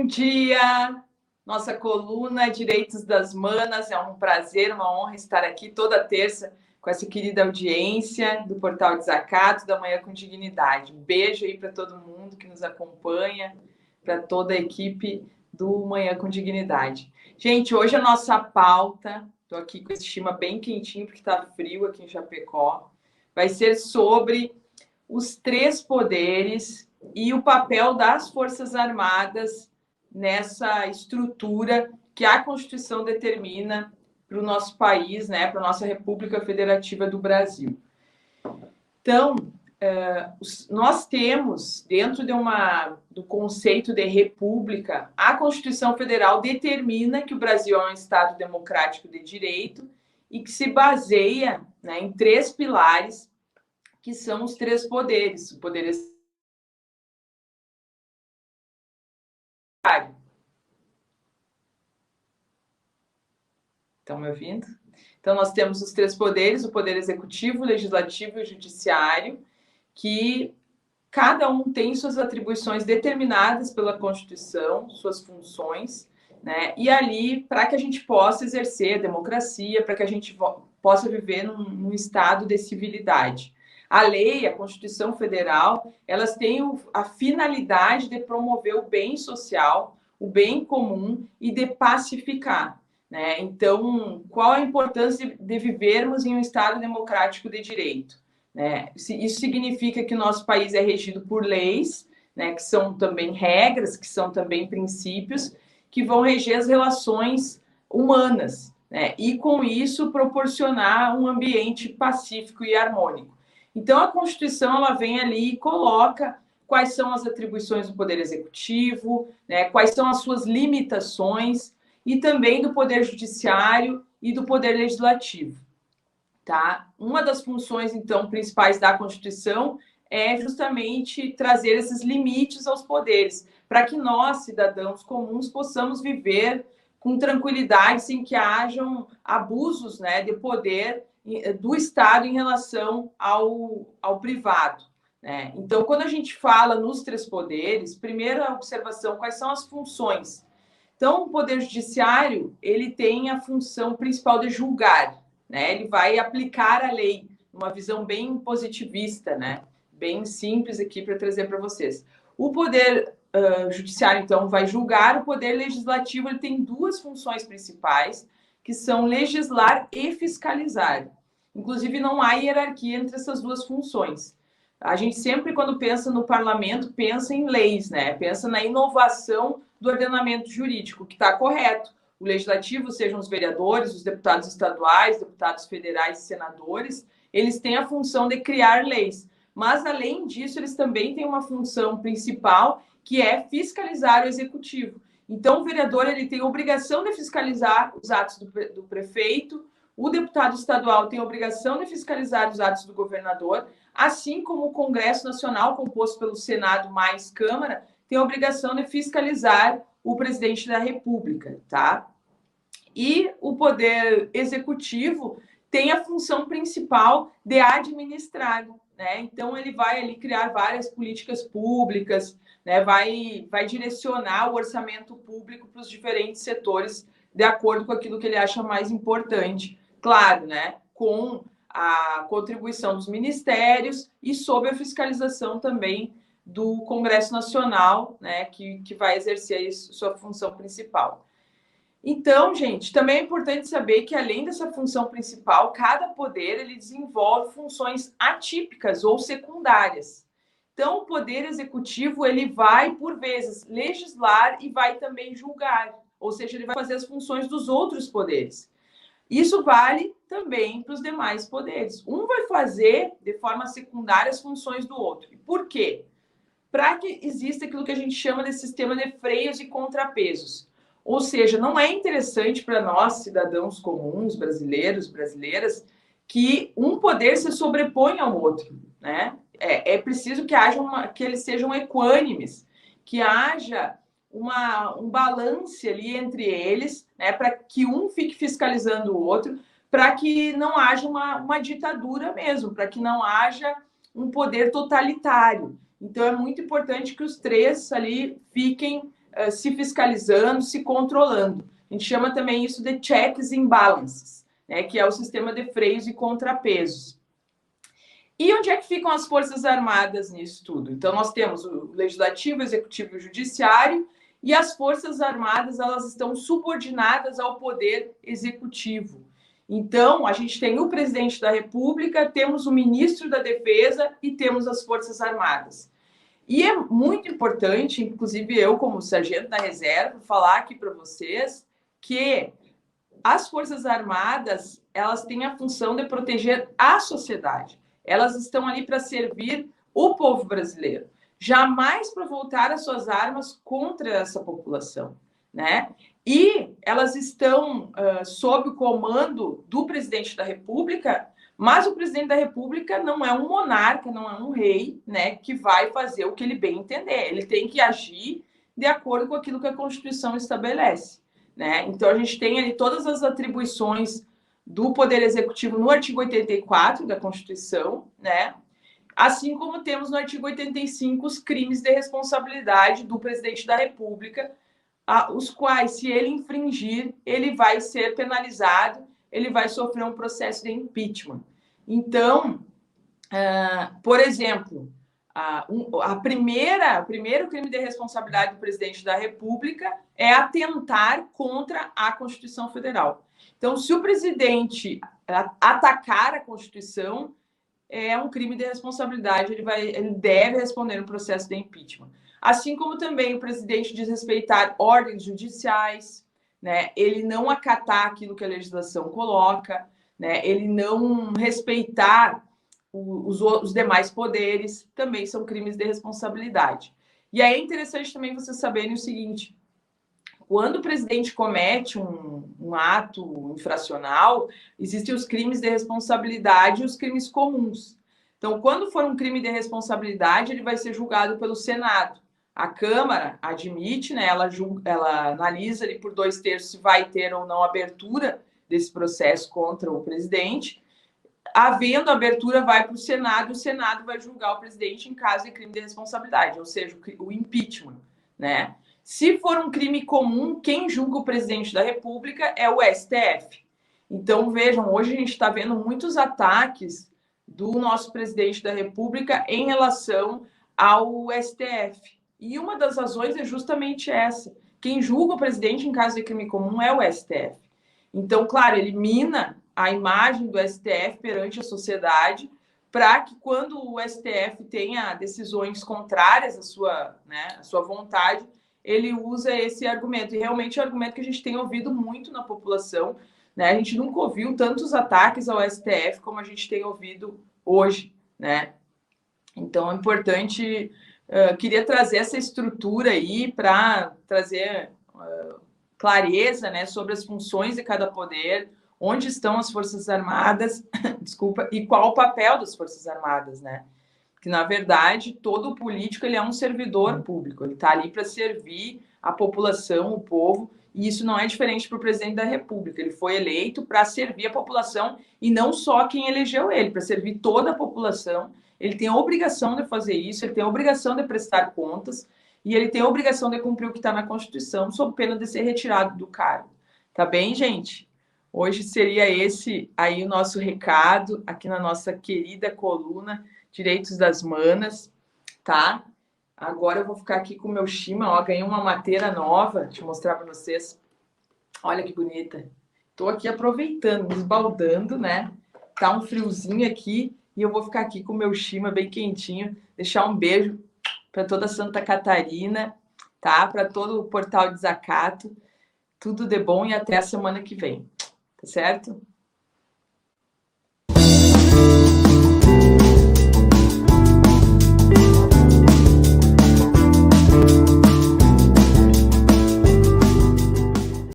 dia! Nossa coluna Direitos das Manas, é um prazer, uma honra estar aqui toda terça com essa querida audiência do Portal Desacato, da Manhã com Dignidade. Um beijo aí para todo mundo que nos acompanha, para toda a equipe do Manhã com Dignidade. Gente, hoje a nossa pauta, estou aqui com esse clima bem quentinho porque está frio aqui em Chapecó, vai ser sobre os três poderes e o papel das Forças Armadas nessa estrutura que a Constituição determina para o nosso país, né, para a nossa República Federativa do Brasil. Então, nós temos, dentro do conceito de república, a Constituição Federal determina que o Brasil é um Estado democrático de direito e que se baseia, né, em três pilares, que são os três poderes: o poder executivo. Estão me ouvindo? Então, nós temos os três poderes: o poder executivo, o legislativo e o judiciário, que cada um tem suas atribuições determinadas pela Constituição, suas funções, né? E ali, para que a gente possa exercer a democracia, para que a gente possa viver num estado de civilidade. A lei, a Constituição Federal, elas têm a finalidade de promover o bem social, o bem comum e de pacificar, né? Então, qual a importância de vivermos em um Estado democrático de direito? Né? Isso significa que o nosso país é regido por leis, né, que são também regras, que são também princípios, que vão reger as relações humanas, né? E, com isso, proporcionar um ambiente pacífico e harmônico. Então, a Constituição ela vem ali e coloca quais são as atribuições do Poder Executivo, né, quais são as suas limitações, e também do Poder Judiciário e do Poder Legislativo. Tá? Uma das funções, então, principais da Constituição é justamente trazer esses limites aos poderes, para que nós, cidadãos comuns, possamos viver com tranquilidade, sem que hajam abusos, né, de poder do Estado em relação ao privado, né? Então, quando a gente fala nos três poderes, primeira observação: quais são as funções? Então, o Poder Judiciário ele tem a função principal de julgar, né? Ele vai aplicar a lei, uma visão bem positivista, né? Bem simples aqui para trazer para vocês. O Poder Judiciário, então, vai julgar. O Poder Legislativo ele tem duas funções principais, que são legislar e fiscalizar. Inclusive, não há hierarquia entre essas duas funções. A gente sempre, quando pensa no parlamento, pensa em leis, né? Pensa na inovação do ordenamento jurídico, que está correto. O legislativo, sejam os vereadores, os deputados estaduais, deputados federais e senadores, eles têm a função de criar leis. Mas, além disso, eles também têm uma função principal, que é fiscalizar o executivo. Então, o vereador ele tem a obrigação de fiscalizar os atos do prefeito, o deputado estadual tem a obrigação de fiscalizar os atos do governador, assim como o Congresso Nacional, composto pelo Senado mais Câmara, tem a obrigação de fiscalizar o presidente da República, tá? E o Poder Executivo tem a função principal de administrar, né? Então, ele vai ali criar várias políticas públicas, né? Vai direcionar o orçamento público para os diferentes setores de acordo com aquilo que ele acha mais importante. Claro, né? Com a contribuição dos ministérios e sob a fiscalização também do Congresso Nacional, né, que vai exercer aí sua função principal. Então, gente, também é importante saber que, além dessa função principal, cada poder ele desenvolve funções atípicas ou secundárias. Então, o Poder Executivo ele vai, por vezes, legislar e vai também julgar, ou seja, ele vai fazer as funções dos outros poderes. Isso vale também para os demais poderes. Um vai fazer de forma secundária as funções do outro. E por quê? Para que exista aquilo que a gente chama de sistema de freios e contrapesos. Ou seja, não é interessante para nós, cidadãos comuns, brasileiros, brasileiras, que um poder se sobreponha ao outro, né? É preciso que que eles sejam equânimes, que haja um balance ali entre eles, né, para que um fique fiscalizando o outro, para que não haja uma ditadura mesmo, para que não haja um poder totalitário. Então, é muito importante que os três ali fiquem se fiscalizando, se controlando. A gente chama também isso de checks and balances, né, que é o sistema de freios e contrapesos. E onde é que ficam as Forças Armadas nisso tudo? Então, nós temos o Legislativo, o Executivo e o Judiciário, e as Forças Armadas, elas estão subordinadas ao Poder Executivo. Então, a gente tem o Presidente da República, temos o Ministro da Defesa e temos as Forças Armadas. E é muito importante, inclusive eu, como sargento da reserva, falar aqui para vocês que as Forças Armadas, elas têm a função de proteger a sociedade. Elas estão ali para servir o povo brasileiro, jamais para voltar as suas armas contra essa população, né? E elas estão sob o comando do presidente da República, mas o presidente da República não é um monarca, não é um rei, né, que vai fazer o que ele bem entender. Ele tem que agir de acordo com aquilo que a Constituição estabelece, né? Então, a gente tem ali todas as atribuições do Poder Executivo no artigo 84 da Constituição, né? Assim como temos no artigo 85 os crimes de responsabilidade do presidente da República, os quais, se ele infringir, ele vai ser penalizado, ele vai sofrer um processo de impeachment. Então, por exemplo, o primeiro crime de responsabilidade do presidente da República é atentar contra a Constituição Federal. Então, se o presidente atacar a Constituição, é um crime de responsabilidade, ele deve responder no processo de impeachment. Assim como também o presidente desrespeitar ordens judiciais, né? Ele não acatar aquilo que a legislação coloca, né? Ele não respeitar os demais poderes, também são crimes de responsabilidade. E aí é interessante também vocês saberem o seguinte: quando o presidente comete um ato infracional, existem os crimes de responsabilidade e os crimes comuns. Então, quando for um crime de responsabilidade, ele vai ser julgado pelo Senado. A Câmara admite, né, ela analisa ali por 2/3 se vai ter ou não abertura desse processo contra o presidente. Havendo abertura, vai para o Senado vai julgar o presidente em caso de crime de responsabilidade, ou seja, o impeachment, né? Se for um crime comum, quem julga o presidente da República é o STF. Então, vejam, hoje a gente está vendo muitos ataques do nosso presidente da República em relação ao STF. E uma das razões é justamente essa. Quem julga o presidente em caso de crime comum é o STF. Então, claro, elimina a imagem do STF perante a sociedade, para que quando o STF tenha decisões contrárias à sua vontade, ele usa esse argumento. E realmente é um argumento que a gente tem ouvido muito na população, né? A gente nunca ouviu tantos ataques ao STF como a gente tem ouvido hoje, né? Então é importante, queria trazer essa estrutura aí para trazer clareza, né, sobre as funções de cada poder, onde estão as Forças Armadas, desculpa, e qual o papel das Forças Armadas, né? Que, na verdade, todo político ele é um servidor público, ele está ali para servir a população, o povo, e isso não é diferente para o presidente da República. Ele foi eleito para servir a população e não só quem elegeu ele, para servir toda a população. Ele tem a obrigação de fazer isso, ele tem a obrigação de prestar contas e ele tem a obrigação de cumprir o que está na Constituição, sob pena de ser retirado do cargo. Tá bem, gente? Hoje seria esse aí o nosso recado aqui na nossa querida coluna Direitos das Manas, tá? Agora eu vou ficar aqui com o meu Shima, ó, ganhei uma mateira nova, deixa eu mostrar para vocês. Olha que bonita. Tô aqui aproveitando, me esbaldando, né? Tá um friozinho aqui e eu vou ficar aqui com o meu Shima bem quentinho, deixar um beijo para toda Santa Catarina, tá? Para todo o Portal Desacato. Tudo de bom e até a semana que vem. Tá certo?